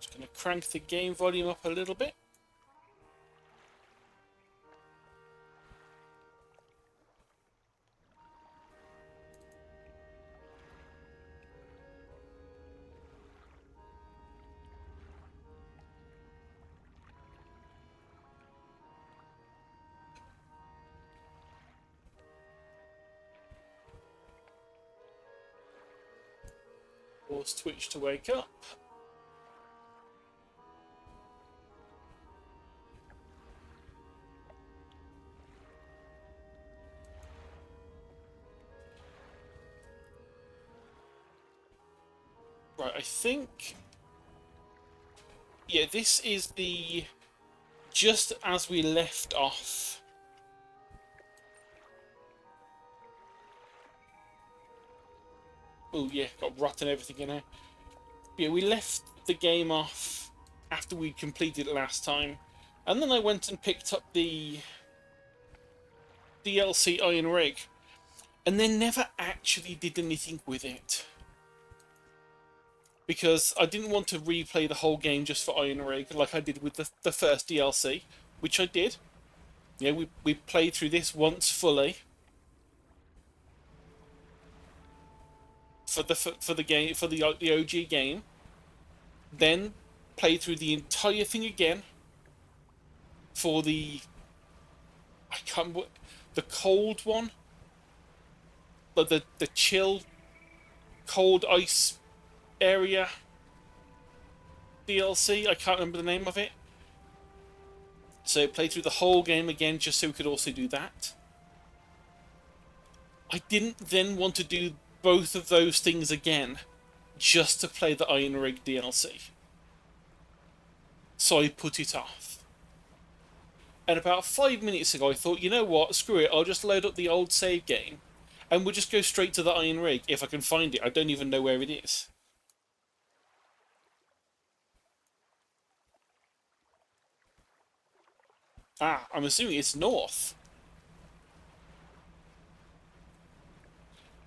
Just going to crank the game volume up a little bit. Force Twitch to wake up. Right, I think... Yeah, this is the... Just as we left off. Oh yeah, got rot and everything in here. Yeah, we left the game off after we completed it last time. And then I went and picked up the DLC Iron Rig. And then never actually did anything with it. Because I didn't want to replay the whole game just for Iron Rig like I did with the first DLC. Which I did. Yeah, we played through this once fully. For the game, for the OG game, then play through the entire thing again for the I can't remember, the cold one, but the chill cold ice area DLC. I can't remember the name of it. So play through the whole game again just so we could also do that. I didn't then want to do both of those things again just to play the Iron Rig DLC. So I put it off. And about 5 minutes ago I thought, you know what, screw it, I'll just load up the old save game and we'll just go straight to the Iron Rig if I can find it. I don't even know where it is. Ah, I'm assuming it's north.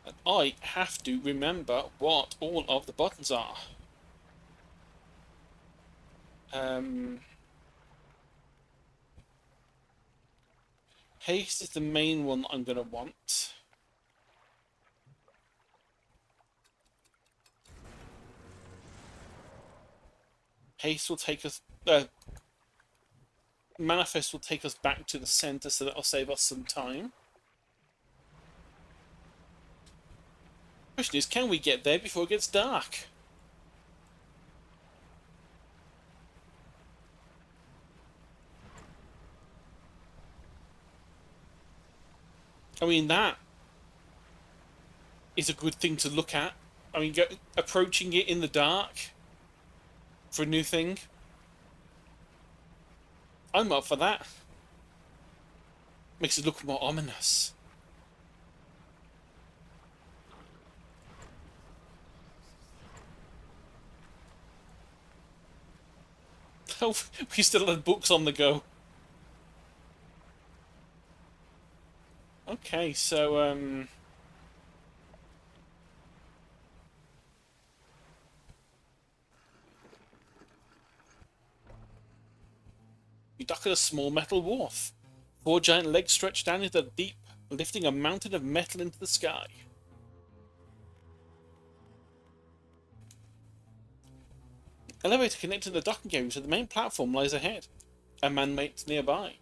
And I have to remember what all of the buttons are. Haste is the main one I'm going to want. Haste will take us... Manifest will take us back to the center, so that'll save us some time. Question is, can we get there before it gets dark? I mean, that is a good thing to look at. I mean, approaching it in the dark for a new thing. I'm up for that. Makes it look more ominous. Oh, we still had books on the go. Okay, so, you dock at a small metal wharf. 4 giant legs stretched down into the deep, lifting a mountain of metal into the sky. Elevator connecting the docking area to the main platform lies ahead. A man waits nearby.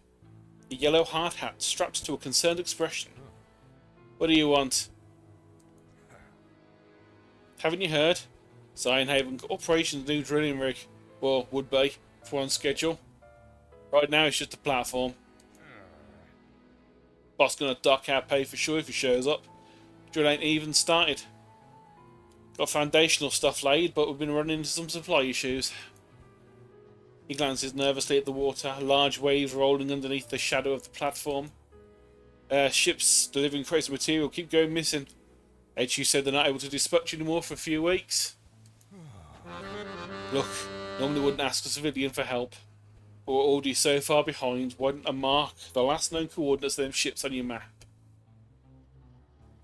A yellow hard hat strapped to a concerned expression. What do you want? Haven't you heard? Haven Operations new drilling rig. Well, would be, if we're on schedule. Right now it's just a platform. Boss gonna dock our pay for sure if he shows up. Drill ain't even started. Got foundational stuff laid, but we've been running into some supply issues. He glances nervously at the water, large waves rolling underneath the shadow of the platform. Ships delivering crates of material keep going missing. HU said they're not able to dispatch anymore for a few weeks. Look, normally wouldn't ask a civilian for help. But we're already so far behind, why don't I mark the last known coordinates of them ships on your map?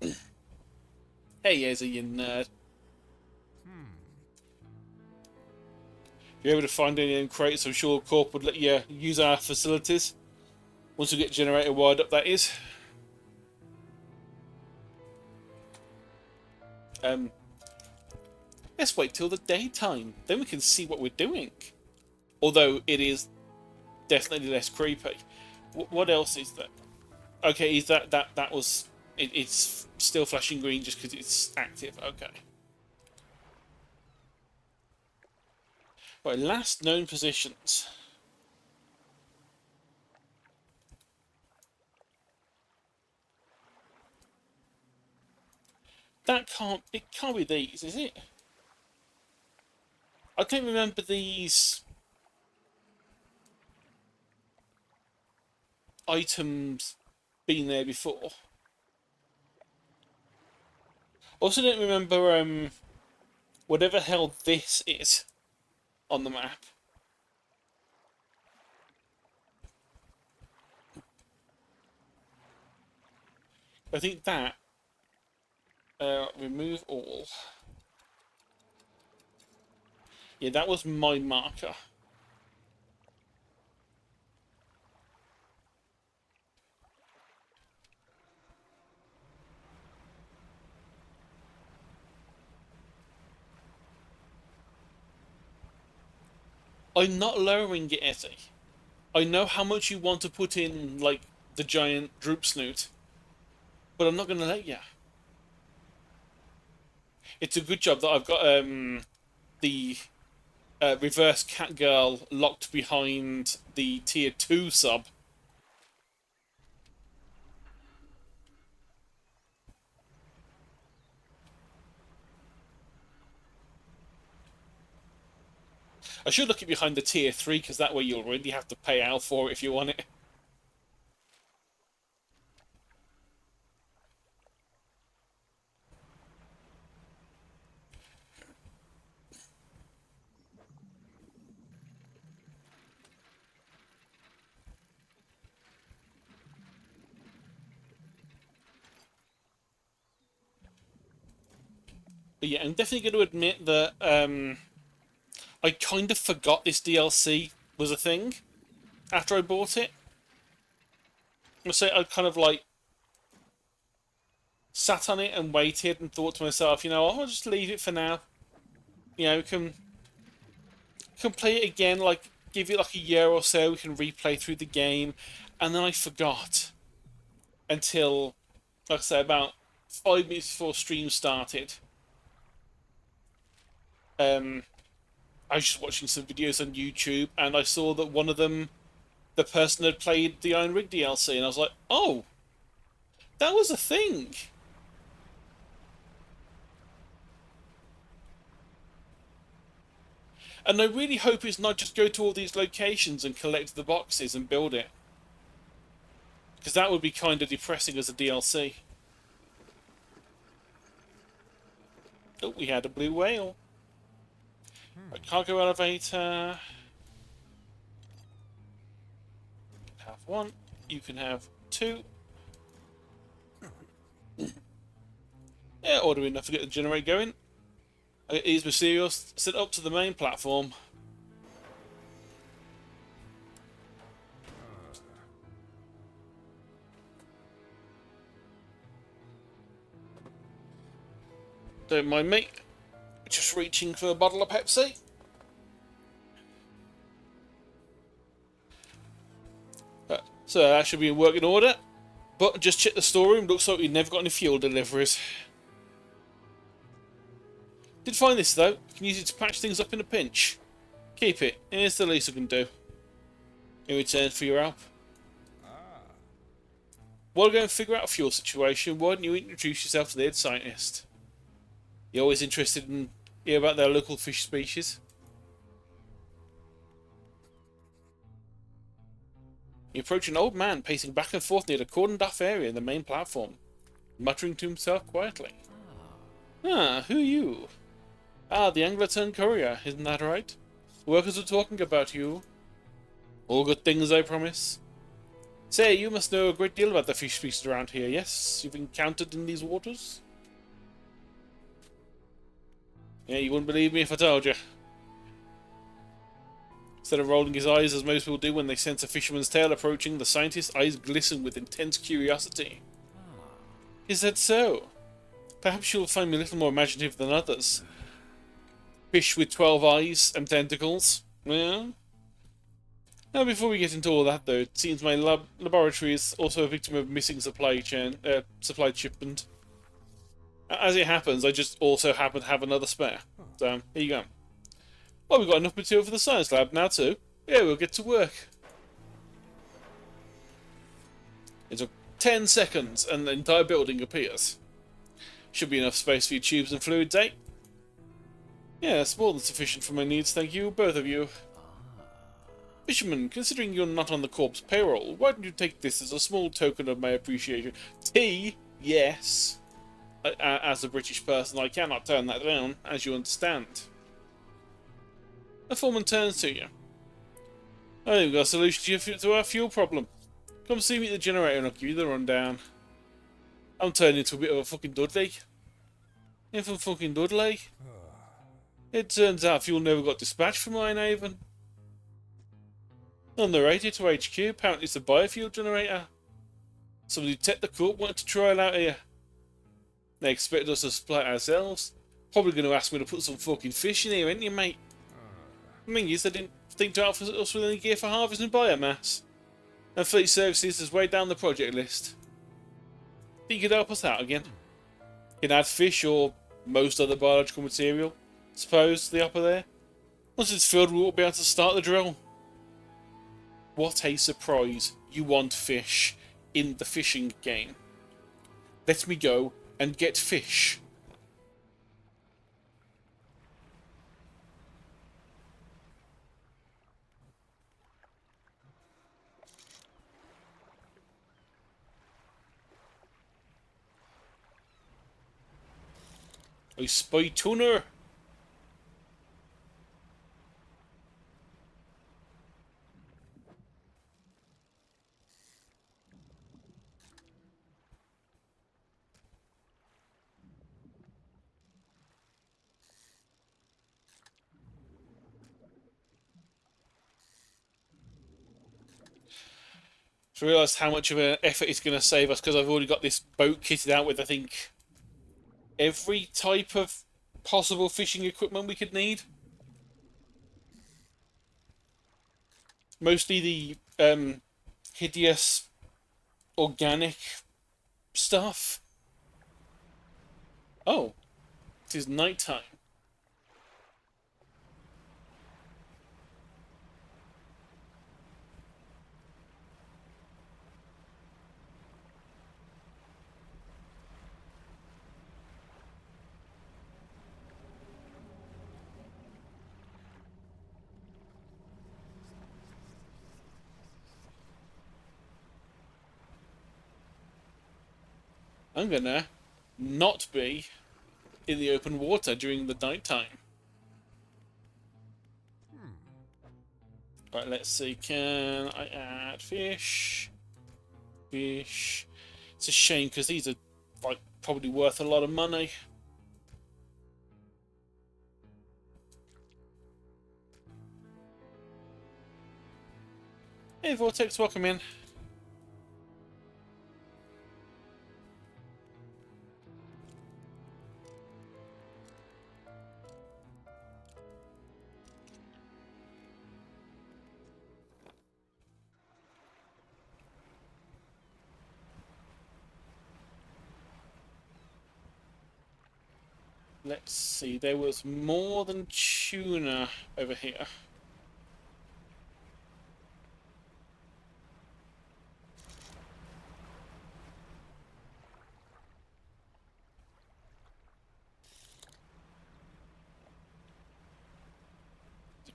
Hey, Yeza, you nerd. If you're able to find any of them crates, I'm sure Corp would let you use our facilities. Once we get generator wired up, that is. Let's wait till the daytime. Then we can see what we're doing. Although it is definitely less creepy. What else is there? Okay, is that was... It's still flashing green just because it's active. Okay. Right, last known positions. It can't be these, is it? I don't remember these items being there before. Also don't remember whatever hell this is on the map. I think that remove all. Yeah, that was my marker. I'm not lowering it, Etty. I know how much you want to put in, like, the giant droop snoot, but I'm not going to let you. It's a good job that I've got the reverse cat girl locked behind the tier 2 sub. I should look it behind the tier 3 because that way you'll really have to pay out for it if you want it. But yeah, I'm definitely going to admit that I kind of forgot this DLC was a thing after I bought it. So I kind of like sat on it and waited and thought to myself, you know, I'll just leave it for now. You know, we can play it again, like give it like a year or so, we can replay through the game. And then I forgot until, like I say, about 5 minutes before stream started. I was just watching some videos on YouTube and I saw that one of them, the person had played the Iron Rig DLC, and I was like, oh, that was a thing. And I really hope it's not just go to all these locations and collect the boxes and build it. Because that would be kind of depressing as a DLC. Oh, we had a blue whale. A cargo elevator. You can have one. You can have two. Yeah, order enough to get the generator going. I get these materials sent up to the main platform. Don't mind me. Just reaching for a bottle of Pepsi. So that should be in working order. But just check the storeroom. Looks like we've never got any fuel deliveries. Did find this though. Can use it to patch things up in a pinch. Keep it. It's the least I can do. In return for your help. While going to figure out a fuel situation, why don't you introduce yourself to the head scientist? You're always interested in hear about their local fish species. You approach an old man pacing back and forth near the cordoned off area in the main platform, muttering to himself quietly. Ah, who are you? Ah, the Angleton courier, isn't that right? Workers are talking about you. All good things, I promise. Say, you must know a great deal about the fish species around here, yes? You've encountered in these waters? Yeah, you wouldn't believe me if I told you. Instead of rolling his eyes as most people do when they sense a fisherman's tail approaching, the scientist's eyes glisten with intense curiosity. Is that so? Perhaps you'll find me a little more imaginative than others. Fish with 12 eyes and tentacles. Yeah. Now, before we get into all that, though, it seems my laboratory is also a victim of missing supply shipment. As it happens, I just also happen to have another spare. So, here you go. Oh, we've got enough material for the science lab now, too. Yeah, we'll get to work. It took 10 seconds, and the entire building appears. Should be enough space for your tubes and fluids, eh? Yeah, it's more than sufficient for my needs, thank you, both of you. Fisherman, considering you're not on the corp's payroll, why don't you take this as a small token of my appreciation? Tea? Yes. As a British person, I cannot turn that down, as you understand. The foreman turns to you. I think we've got a solution to our fuel problem. Come see me at the generator and I'll give you the rundown. I'm turning into a bit of a fucking Dudley. If I'm fucking Dudley. It turns out fuel never got dispatched from Linehaven. On the radio to HQ, apparently it's a biofuel generator. Somebody technical wanted to trial out here. They expect us to supply it ourselves. Probably going to ask me to put some fucking fish in here, ain't you, mate? I mean, they didn't think to outfit us with any gear for harvesting biomass. And fleet services is way down the project list. Think you could help us out again? You can add fish or most other biological material, suppose, to the upper there. Once it's filled, we won't be able to start the drill. What a surprise. You want fish in the fishing game. Let me go and get fish. I spy tuner. To realise how much of an effort it's going to save us because I've already got this boat kitted out with, I think, every type of possible fishing equipment we could need. Mostly the hideous organic stuff. Oh, it is night time. I'm gonna not be in the open water during the night time. Right, let's see. Can I add fish? Fish. It's a shame because these are like probably worth a lot of money. Hey, Vortex, welcome in. Let's see, there was more than tuna over here.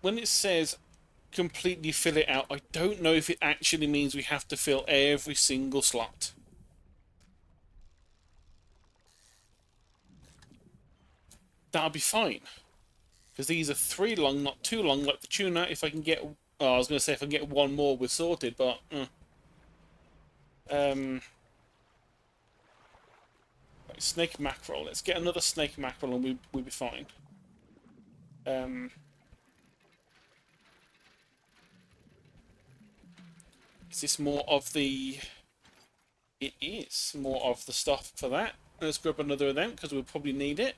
When it says completely fill it out, I don't know if it actually means we have to fill every single slot. That'll be fine. Because these are 3 long, not 2 long, like the tuna. If I can get... Oh, I was going to say if I can get 1 more, we're sorted, but... Right, snake mackerel. Let's get another snake mackerel and we'll be fine. Is this more of the... It is more of the stuff for that. Let's grab another of them, because we'll probably need it.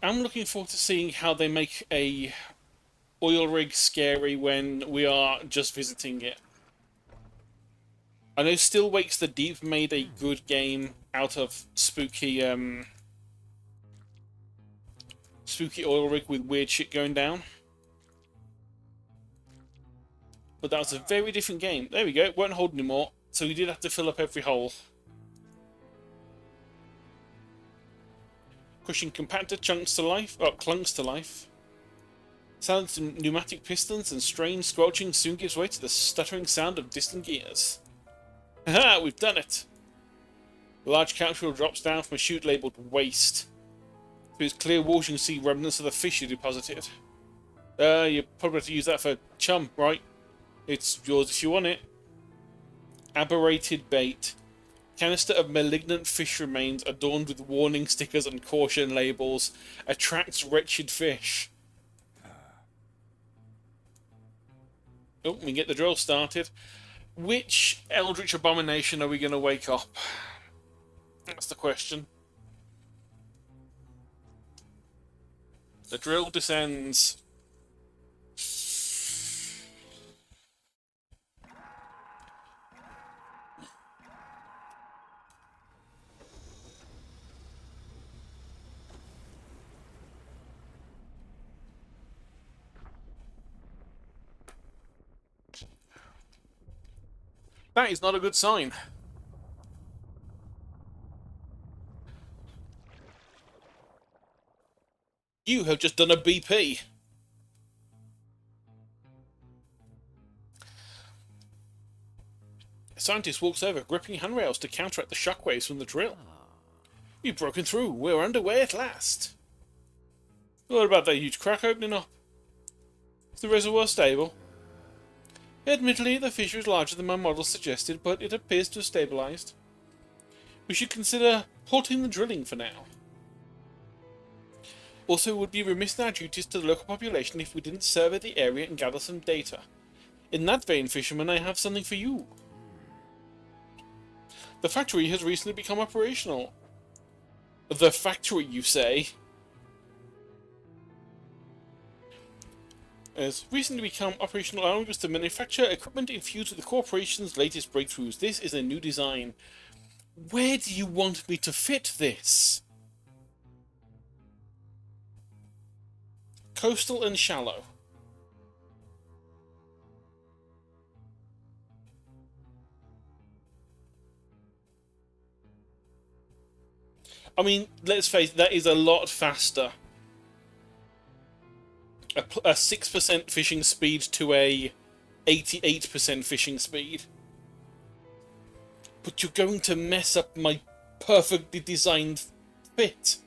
I'm looking forward to seeing how they make a oil rig scary when we are just visiting it. I know Still Wakes the Deep made a good game out of spooky spooky oil rig with weird shit going down. But that was a very different game. There we go, it won't hold anymore, so we did have to fill up every hole. Pushing compactor chunks to life, clunks to life. Silenced pneumatic pistons and strange squelching soon gives way to the stuttering sound of distant gears. Haha, we've done it! The large capsule drops down from a chute labelled Waste. Through its clear walls you can see remnants of the fish you deposited. You probably have to use that for chum, right? It's yours if you want it. Aberrated bait. Canister of malignant fish remains adorned with warning stickers and caution labels. Attracts wretched fish. Oh, we can get the drill started. Which eldritch abomination are we going to wake up? That's the question. The drill descends. That is not a good sign. You have just done a BP. A scientist walks over, gripping handrails to counteract the shockwaves from the drill. You've broken through. We're underway at last. What about that huge crack opening up? Is the reservoir stable? Admittedly, the fissure is larger than my model suggested, but it appears to have stabilized. We should consider halting the drilling for now. Also, it would be remiss in our duties to the local population if we didn't survey the area and gather some data. In that vein, fisherman, I have something for you. The factory has recently become operational. The factory, you say? Has recently become operational, allowing us to manufacture equipment infused with the corporation's latest breakthroughs. This is a new design. Where do you want me to fit this? Coastal and shallow. I mean, let's face it, that is a lot faster. A 6% fishing speed to a 88% fishing speed. But you're going to mess up my perfectly designed fit.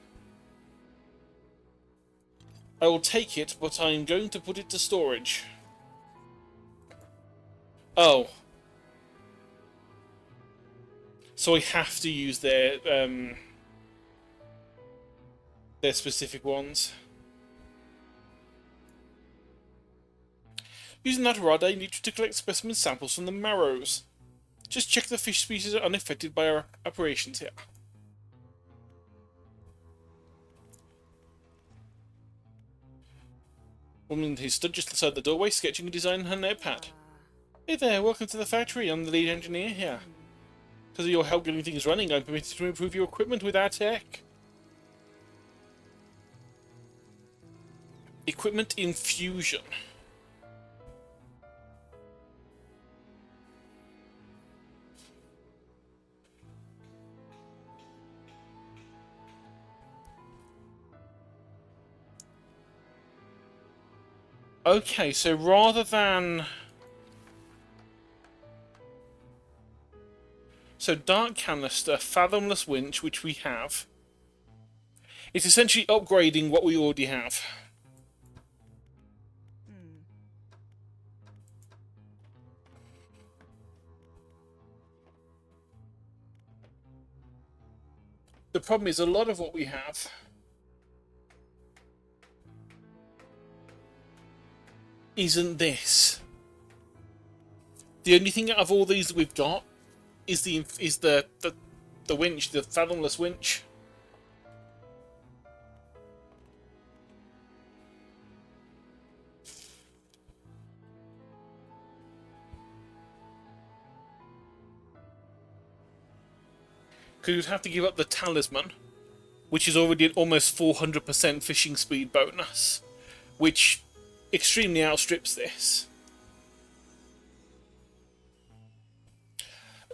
I will take it, but I'm going to put it to storage. Oh. So I have to use their specific ones. Using that rod, I need you to collect specimen samples from the marrows. Just check the fish species are unaffected by our operations here. Woman who stood just outside the doorway, sketching a design on her notepad. Hey there, welcome to the factory. I'm the lead engineer here. Because of your help getting things running, I'm permitted to improve your equipment with our tech. Equipment infusion. Okay, so rather than... So Dark Canister, Fathomless Winch, which we have. It's essentially upgrading what we already have. The problem is a lot of what we have isn't this. The only thing out of all these that we've got is the winch, the Fathomless Winch. Because you'd have to give up the Talisman, which is already an almost 400% fishing speed bonus, which extremely outstrips this.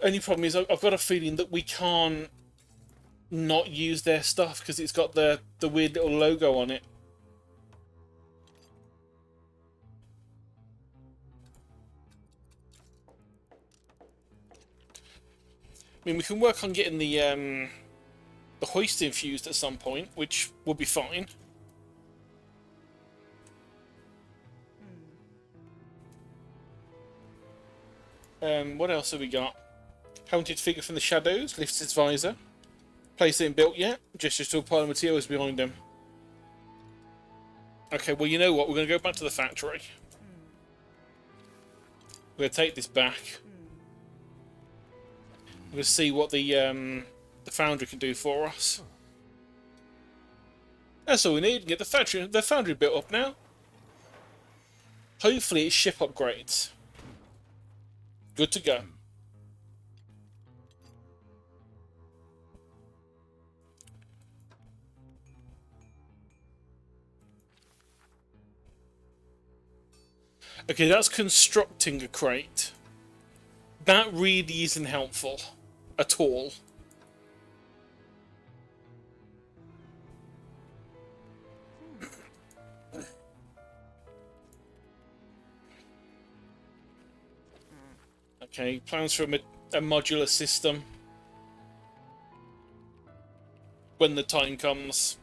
Only problem is I've got a feeling that we can't not use their stuff because it's got the weird little logo on it. I mean, we can work on getting the hoist infused at some point, which will be fine. What else have we got? Haunted Figure from the Shadows, lifts its visor. Place ain't built yet, gestures to a pile of materials behind him. Okay, well, you know what? We're going to go back to the factory. We're going to take this back. We're going to see what the foundry can do for us. That's all we need. Get the foundry built up now. Hopefully it's ship upgrades. Good to go. Okay, that's constructing a crate. That really isn't helpful at all. Okay, plans for a modular system when the time comes.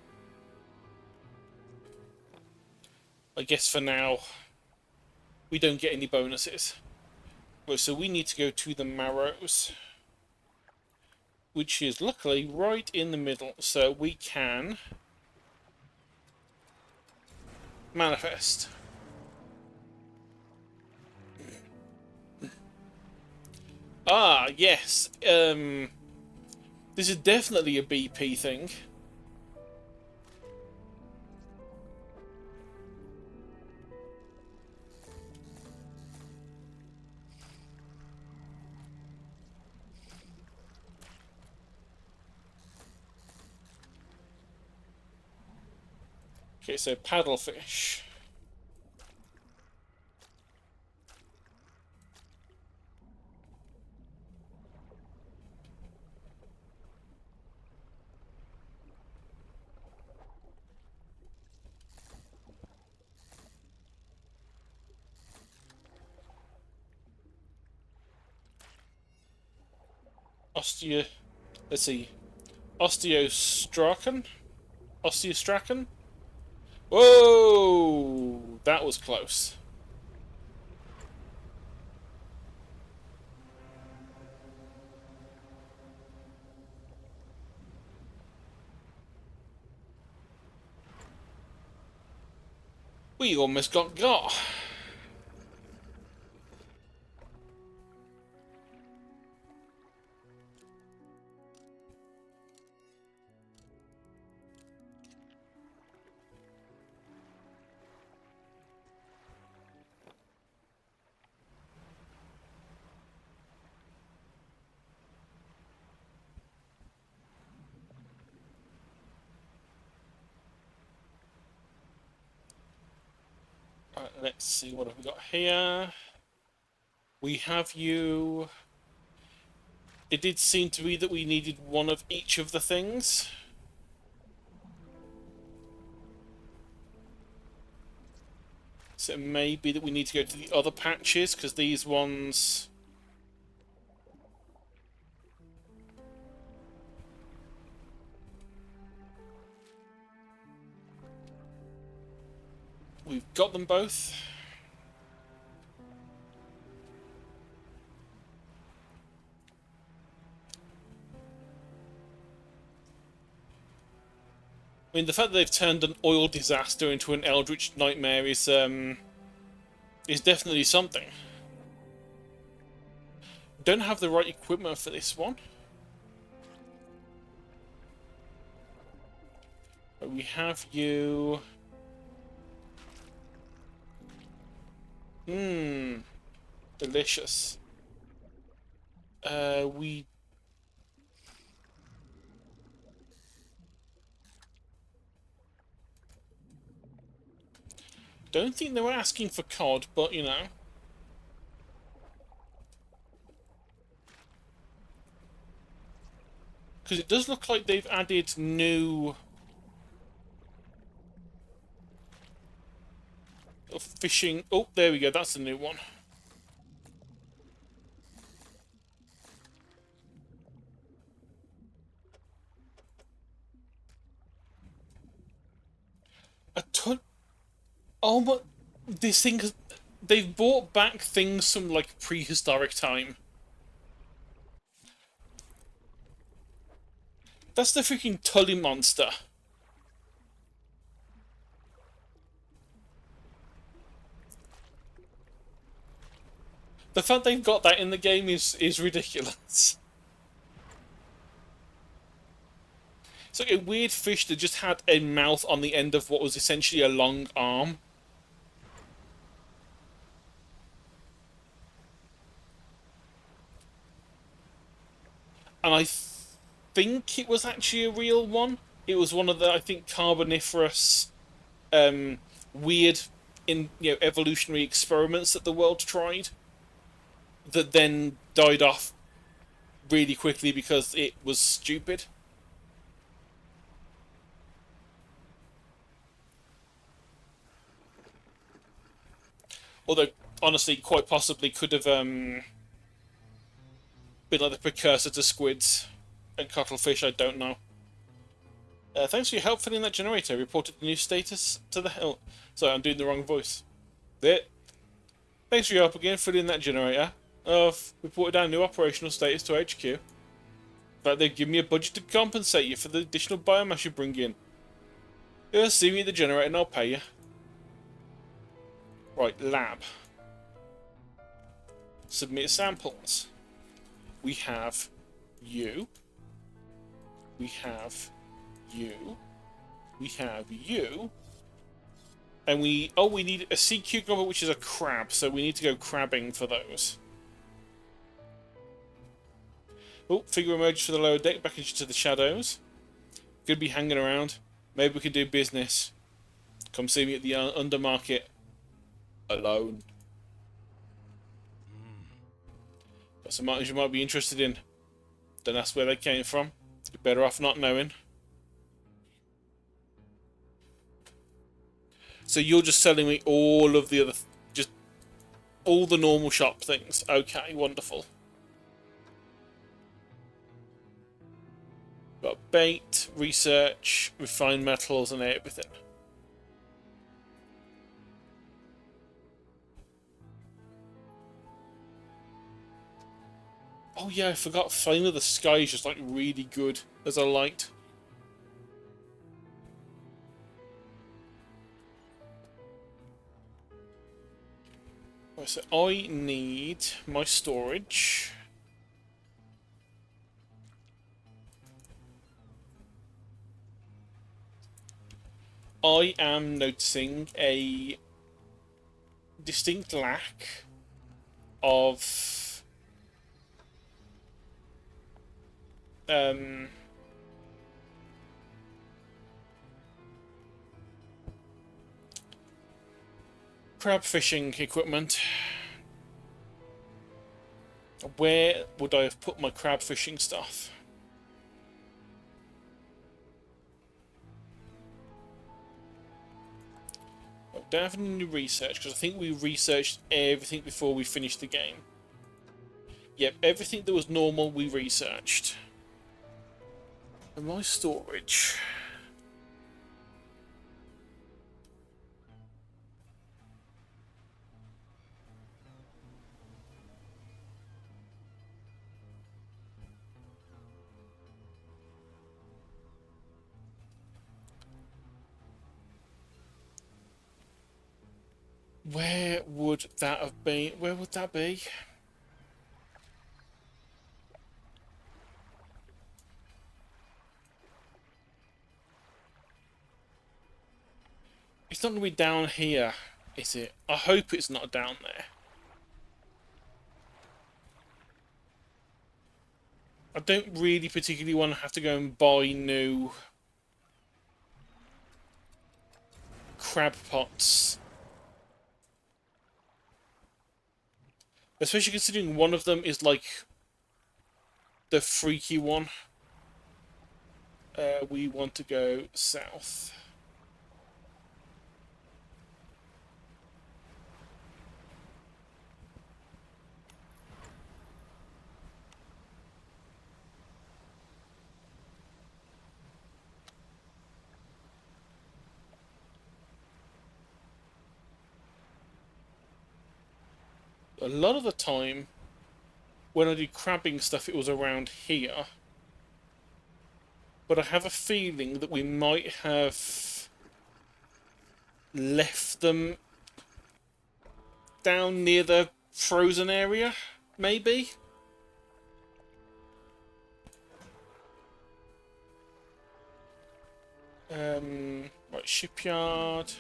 I guess for now, we don't get any bonuses. Well, so we need to go to the Marrows, which is luckily right in the middle, so we can manifest. Ah, yes. This is definitely a BP thing. Okay, so paddlefish. Let's see. Osteostracan? Osteostracan? Whoa! That was close. We almost got. Right, let's see, what have we got here? We have you. It did seem to be that we needed one of each of the things. So it may be that we need to go to the other patches, because these ones got them both. I mean, the fact that they've turned an oil disaster into an eldritch nightmare is definitely something. Don't have the right equipment for this one. But we have you. Mmm. Delicious. We don't think they were asking for cod, but you know. Because it does look like they've added new fishing. Oh, there we go. That's the new one. A ton. Oh, but this thing. They've brought back things from like prehistoric time. That's the freaking Tully monster. The fact they've got that in the game is ridiculous. It's like a weird fish that just had a mouth on the end of what was essentially a long arm. And I think it was actually a real one. It was one of the, I think, Carboniferous weird evolutionary experiments that the world tried that then died off really quickly because it was stupid. Although, honestly, quite possibly could have been like the precursor to squids and cuttlefish, I don't know. Thanks for your help filling that generator. Reported the new status to the hell. Sorry, I'm doing the wrong voice. There. Thanks for your help again filling that generator. I've reported our new operational status to HQ. In fact, they've given me a budget to compensate you for the additional biomass you bring in. See me at the generator and I'll pay you. Right, lab. Submit samples. We have you. We have you. We have you. And we need a sea cucumber, which is a crab, so we need to go crabbing for those. Oh, figure emerges for the lower deck, back into the shadows. Could be hanging around. Maybe we could do business. Come see me at the undermarket. Alone. Got some items you might be interested in. Don't ask where they came from. You're better off not knowing. So you're just selling me all of the other... just all the normal shop things. Okay, wonderful. Got bait, research, refined metals and everything. Oh yeah, I forgot Flame of the Sky is just like really good as a light. Right, so I need my storage. I am noticing a distinct lack of crab fishing equipment. Where would I have put my crab fishing stuff? I don't have any research because I think we researched everything before we finished the game. Yep, everything that was normal we researched. And my storage. Where would that have been? Where would that be? It's not going to be down here, is it? I hope it's not down there. I don't really particularly want to have to go and buy new crab pots. Especially considering one of them is like the freaky one. We want to go south. A lot of the time, when I do crabbing stuff, it was around here. But I have a feeling that we might have left them down near the frozen area, maybe? Right, shipyard.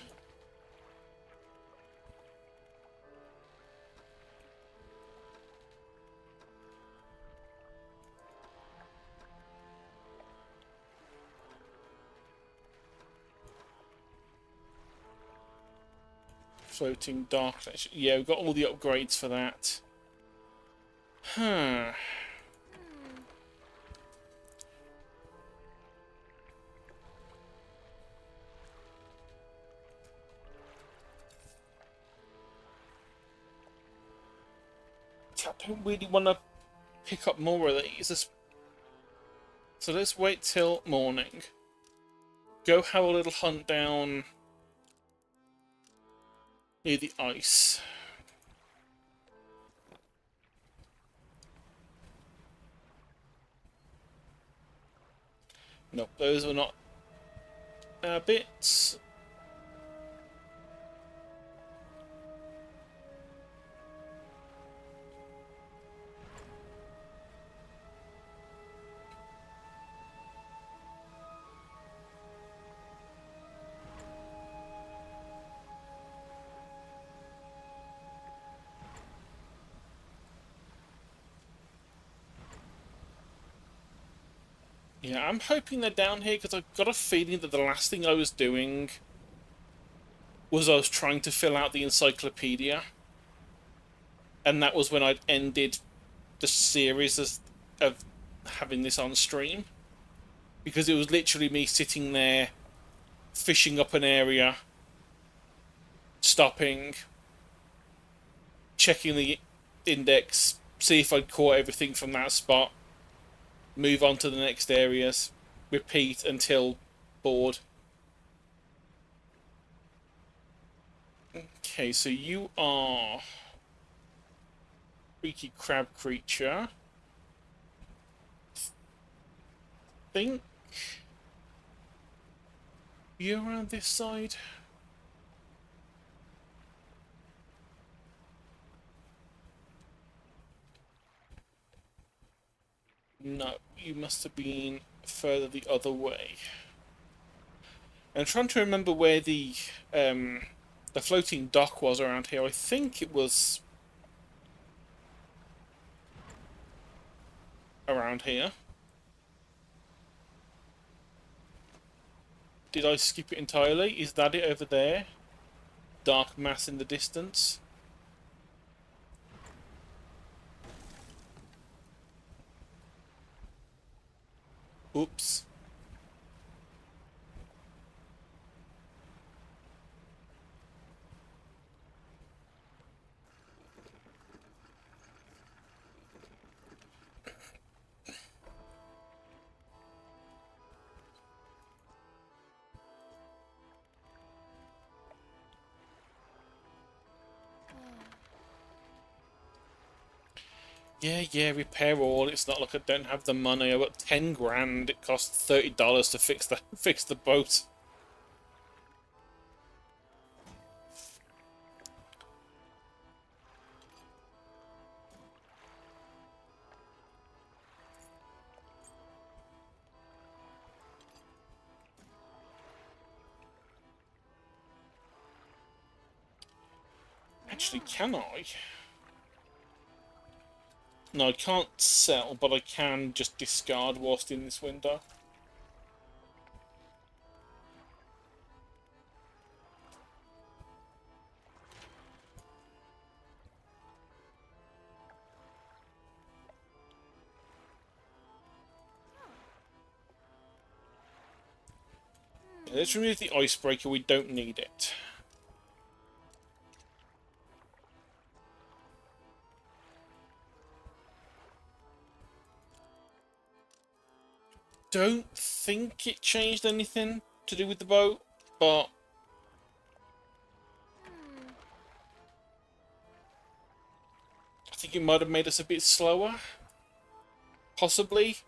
Floating dark. Yeah, we've got all the upgrades for that. Huh. I don't really want to pick up more of these. So let's wait till morning. Go have a little hunt down near the ice. Nope, those were not bits. Yeah, I'm hoping they're down here because I've got a feeling that the last thing I was doing was I was trying to fill out the encyclopedia. And that was when I'd ended the series of having this on stream. Because it was literally me sitting there, fishing up an area, stopping, checking the index, see if I'd caught everything from that spot, move on to the next areas, repeat until bored. Okay, so you are freaky crab creature. Think you around this side? No, you must have been further the other way. I'm trying to remember where the floating dock was around here. I think it was around here. Did I skip it entirely? Is that it over there? Dark mass in the distance. Oops. Yeah, repair all. It's not like I don't have the money. I've got 10 grand. It costs $30 to fix the boat. Actually, can I? No, I can't sell, but I can just discard whilst in this window. Let's remove the icebreaker, we don't need it. Don't think it changed anything to do with the boat, but I think it might have made us a bit slower. Possibly.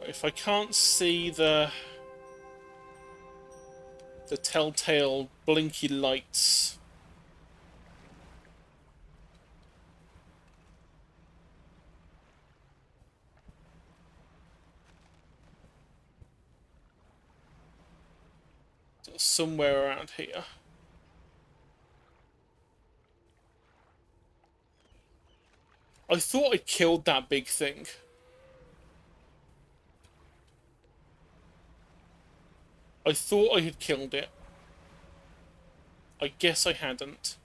If I can't see the telltale blinky lights, somewhere around here. I thought I killed that big thing. I thought I had killed it. I guess I hadn't.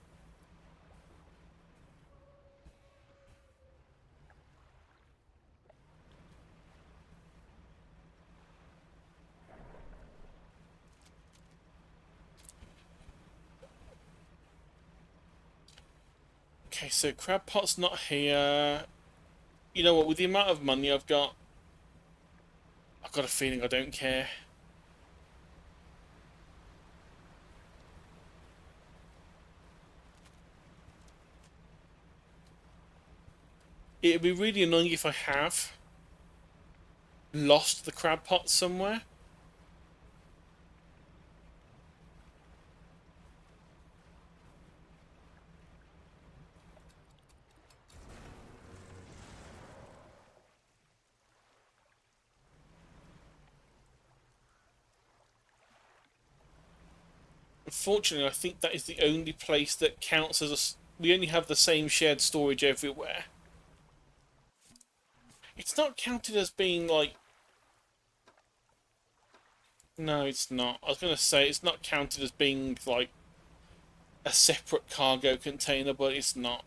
Okay, so crab pot's not here. You know what, with the amount of money I've got a feeling I don't care. It'd be really annoying if I have lost the crab pot somewhere. Unfortunately, I think that is the only place that counts as a... We only have the same shared storage everywhere. It's not counted as being, like... No, it's not. I was going to say, it's not counted as being, like, a separate cargo container, but it's not.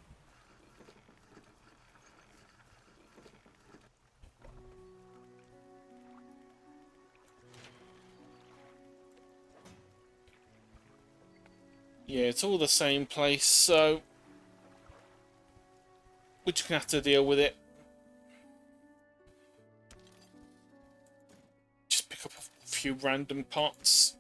Yeah, it's all the same place, so... we're just going to have to deal with it. Just pick up a few random pots.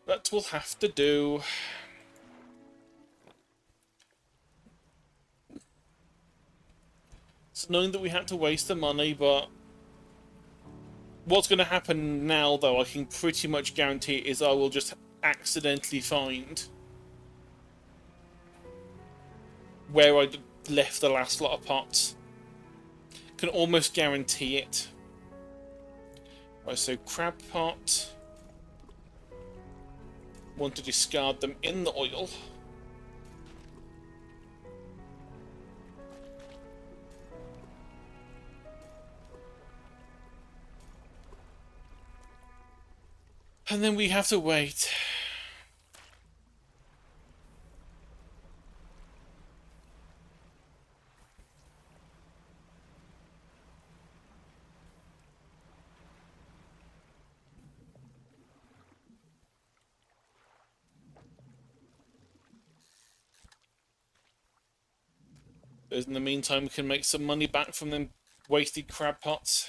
That will have to do. It's annoying that we had to waste the money, but what's going to happen now, though, I can pretty much guarantee, is I will just accidentally find where I left the last lot of pots. Can almost guarantee it. Right, so crab pot. Want to discard them in the oil. And then we have to wait. But in the meantime, we can make some money back from them wasted crab pots.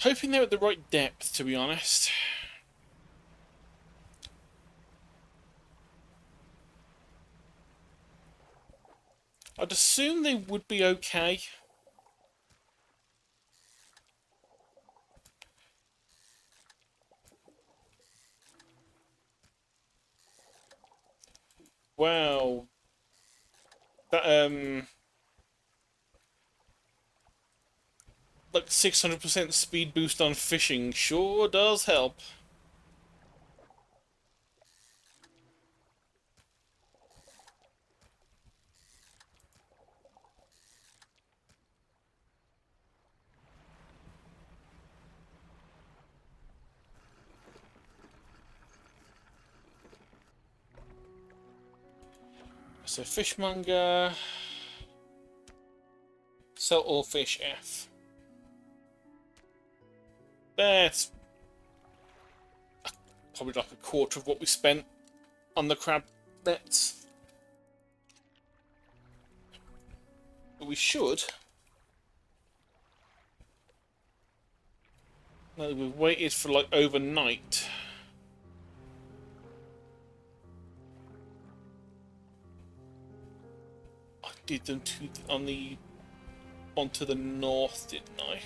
Hoping they're at the right depth, to be honest. I'd assume they would be okay. Wow. That, like 600% speed boost on fishing sure does help. So fishmonger, sell all fish F. That's probably like a quarter of what we spent on the crab nets. But we should. No, we've waited for like overnight. I did them onto the north, didn't I?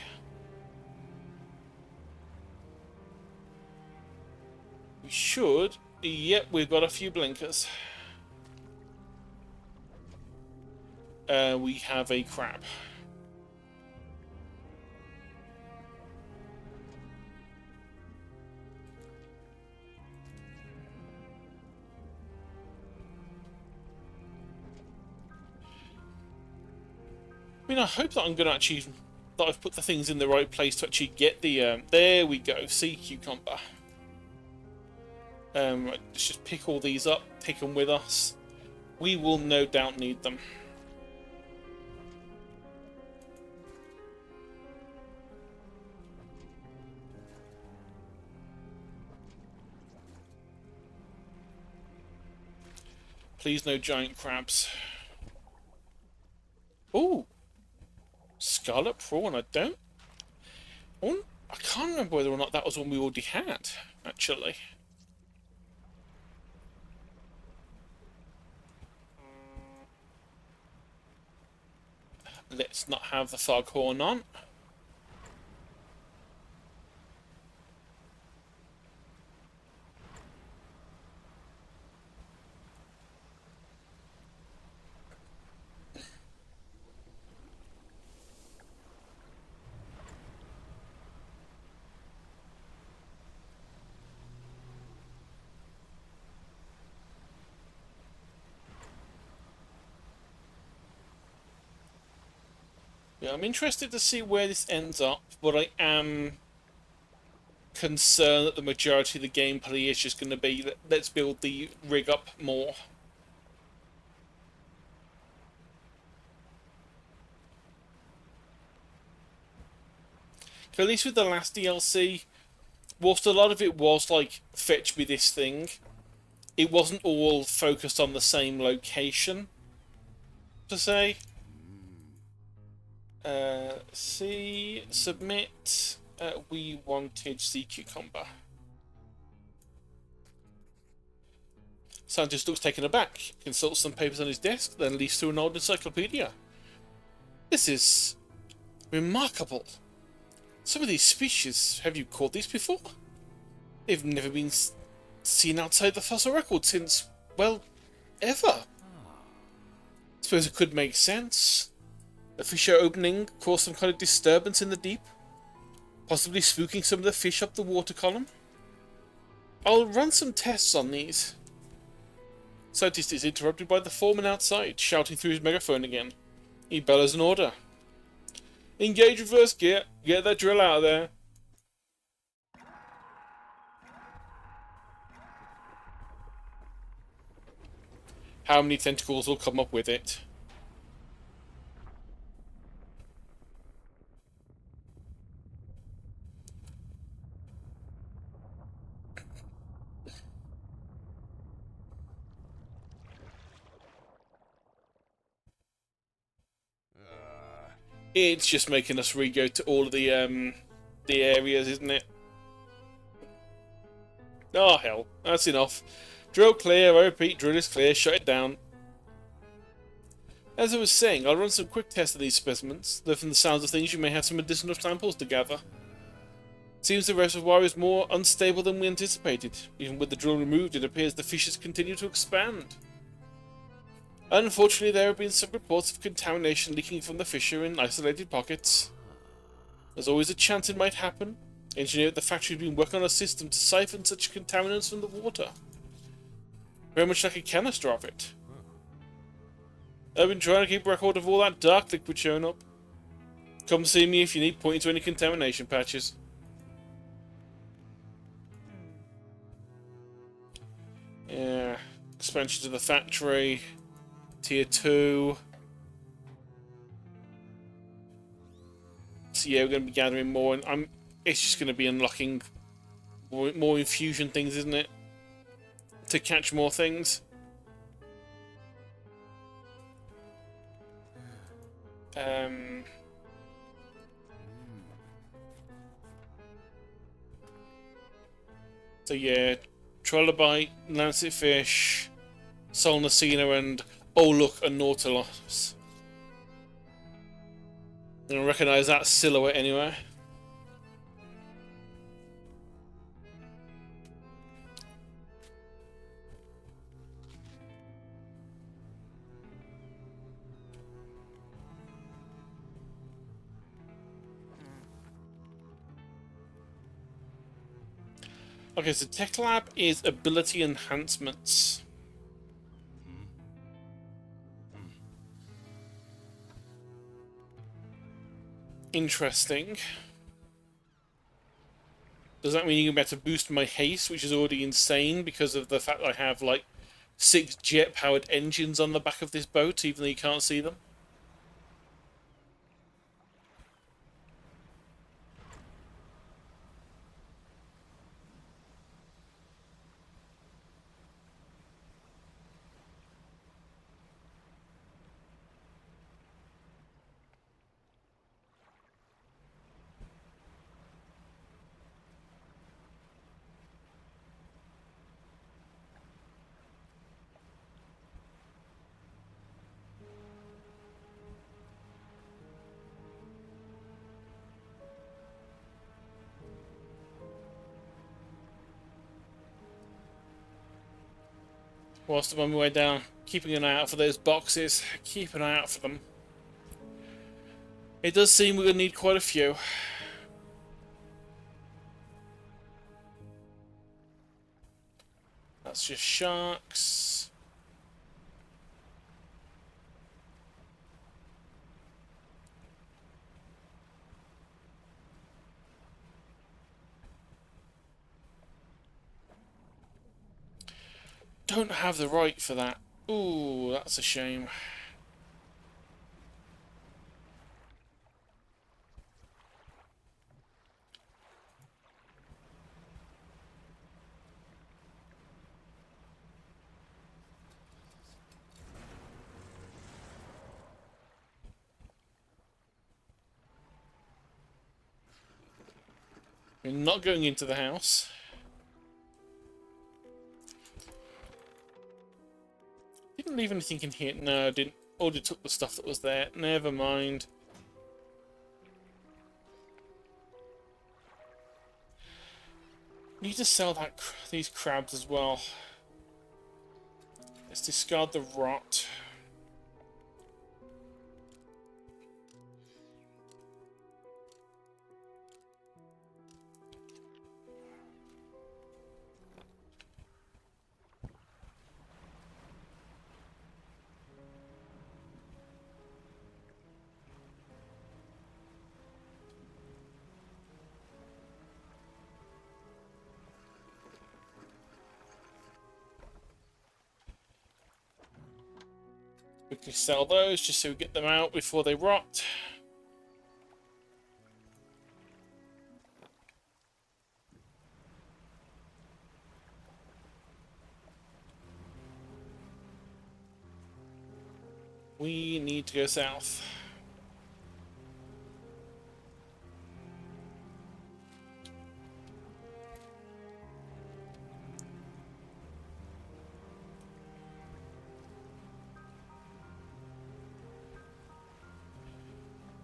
We should. Yep, we've got a few blinkers. We have a crab. I mean, I hope that I'm going to actually... that I've put the things in the right place to actually get the... there we go, sea cucumber. Right, let's just pick all these up, take them with us. We will no doubt need them. Please no giant crabs. Ooh! Scarlet prawn, I don't... I can't remember whether or not that was one we already had, actually. Let's not have the foghorn on. Yeah, I'm interested to see where this ends up, but I am concerned that the majority of the gameplay is just going to be let's build the rig up more. At least with the last DLC, whilst a lot of it was like, fetch me this thing, it wasn't all focused on the same location, per se. See, submit, we wanted sea cucumber. Scientist looks taken aback, consults some papers on his desk, then leaves through an old encyclopedia. This is remarkable. Some of these species, have you caught these before? They've never been seen outside the fossil record since, well, ever. Suppose it could make sense. A fissure opening caused some kind of disturbance in the deep, possibly spooking some of the fish up the water column. I'll run some tests on these. Scientist is interrupted by the foreman outside, shouting through his megaphone again. He bellows an order. Engage reverse gear. Get that drill out of there. How many tentacles will come up with it? It's just making us re-go to all of the the areas, isn't it? Oh hell, that's enough. Drill clear, I repeat, drill is clear, shut it down. As I was saying, I'll run some quick tests of these specimens, though from the sounds of things you may have some additional samples to gather. It seems the reservoir is more unstable than we anticipated. Even with the drill removed, it appears the fissures continue to expand. Unfortunately, there have been some reports of contamination leaking from the fissure in isolated pockets. There's always a chance it might happen. Engineer at the factory has been working on a system to siphon such contaminants from the water. Very much like a canister of it. I've been trying to keep record of all that dark liquid showing up. Come see me if you need pointing to any contamination patches. Yeah, expansion to the factory, tier 2. So yeah, we're going to be gathering more, and it's just going to be unlocking more infusion things, isn't it? To catch more things. So yeah, Trilobite, Lancetfish, Solnacina, and oh look, a Nautilus. I don't recognise that silhouette anyway. Okay, so Tech Lab is ability enhancements. Interesting. Does that mean you can be able to boost my haste, which is already insane because of the fact that I have like 6 jet-powered engines on the back of this boat, even though you can't see them? Whilst I'm on my way down, keeping an eye out for those boxes. Keep an eye out for them. It does seem we're going to need quite a few. That's just sharks. Don't have the right for that. Ooh, that's a shame. We're not going into the house. Didn't leave anything in here. No, I didn't. Already took the stuff that was there. Never mind. Need to sell these crabs as well. Let's discard the rot. Quickly sell those just so we get them out before they rot. We need to go south.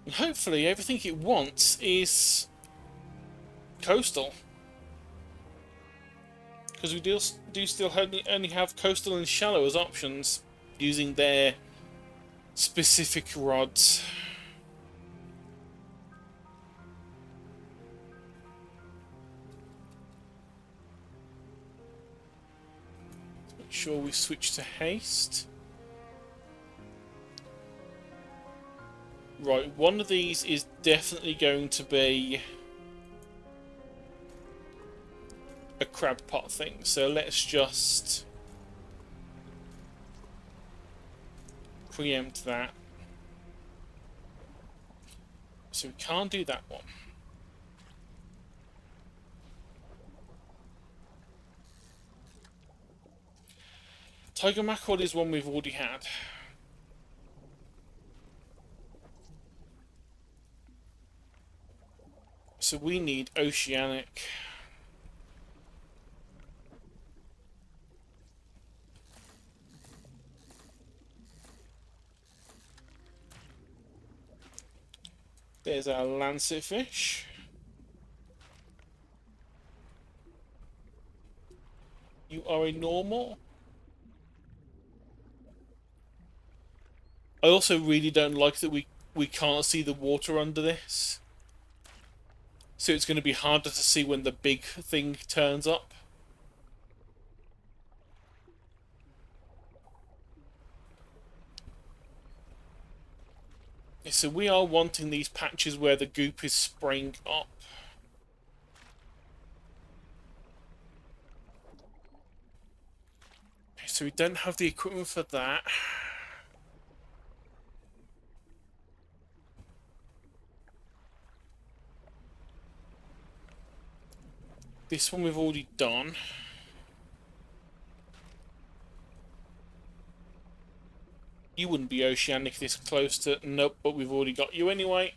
And hopefully everything it wants is coastal. Because we do still only have coastal and shallow as options, using their specific rods. Make sure we switch to haste. Right, one of these is definitely going to be a crab pot thing, so let's just preempt that. So we can't do that one. Tiger mackerel is one we've already had. So we need oceanic. There's our lancet fish. You are a normal. I also really don't like that we can't see the water under this. So it's going to be harder to see when the big thing turns up. So we are wanting these patches where the goop is spraying up. So we don't have the equipment for that. This one we've already done. You wouldn't be oceanic this close to... Nope, but we've already got you anyway.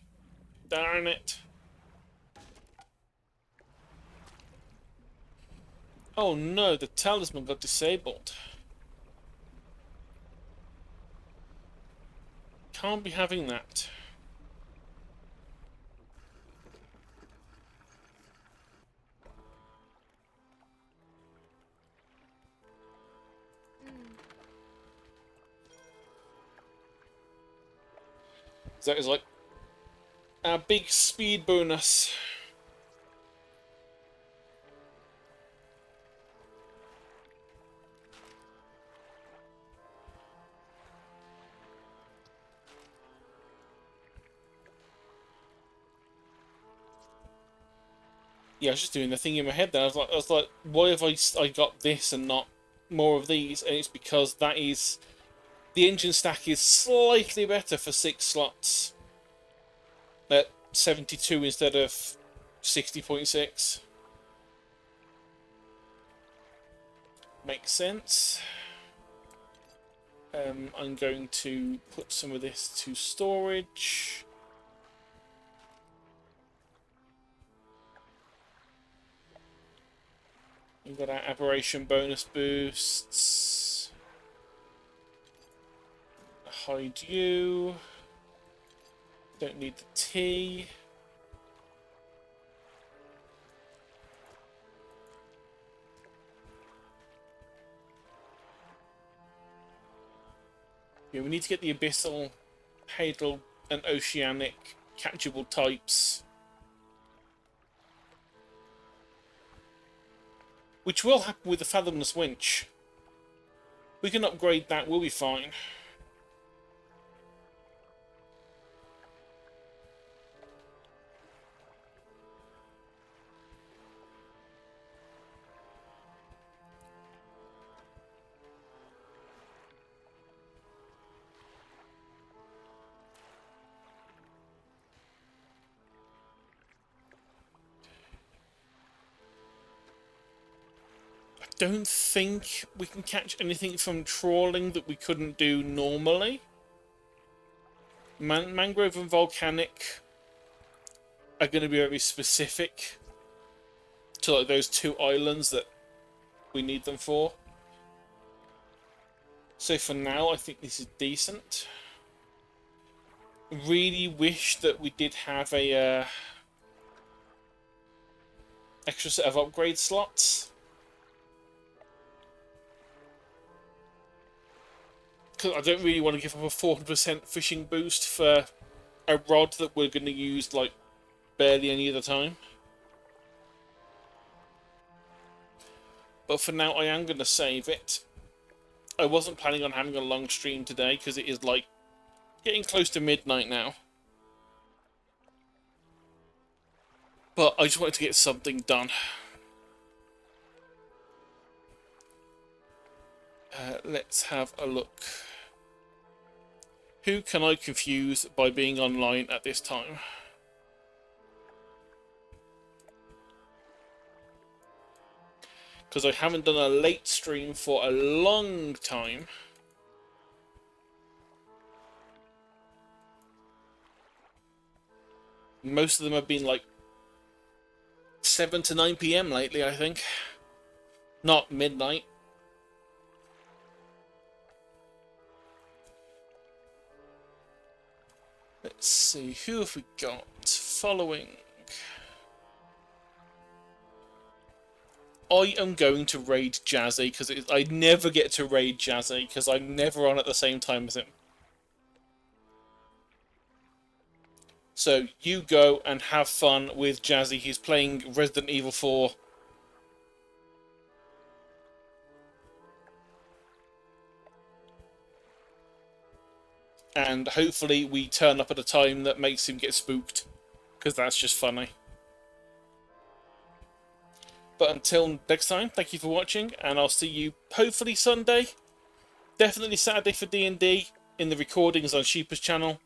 Darn it. Oh no, the talisman got disabled. Can't be having that. So that is like our big speed bonus. Yeah, I was just doing the thing in my head there. I was like, why have I got this and not more of these? And it's because that is... The engine stack is slightly better for 6 slots. At 72 instead of 60.6. Makes sense. I'm going to put some of this to storage. We've got our aberration bonus boosts. Hide you. Don't need the T. Yeah, we need to get the abyssal, hadal, and oceanic catchable types. Which will happen with the fathomless winch. We can upgrade that, we'll be fine. Don't think we can catch anything from trawling that we couldn't do normally. Mangrove and volcanic are going to be very specific to like those 2 islands that we need them for. So for now, I think this is decent. really wish that we did have a extra set of upgrade slots. Because I don't really want to give up a 400% fishing boost for a rod that we're going to use like barely any other time. But for now, I am going to save it. I wasn't planning on having a long stream today because it is like getting close to midnight now. But I just wanted to get something done. Let's have a look. Who can I confuse by being online at this time? Because I haven't done a late stream for a long time. Most of them have been like 7 to 9 PM lately, I think. Not midnight. Let's see, who have we got following? I am going to raid Jazzy, because I never get to raid Jazzy, because I'm never on at the same time as him. So, you go and have fun with Jazzy. He's playing Resident Evil 4. And hopefully we turn up at a time that makes him get spooked, because that's just funny. But until next time, thank you for watching, and I'll see you hopefully Sunday. Definitely Saturday for D&D in the recordings on Sheepa's channel,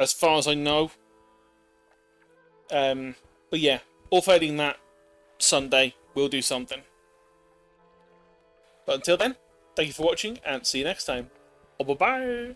as far as I know. But yeah, all failing that, Sunday we'll do something. But until then, thank you for watching, and see you next time. Bye-bye!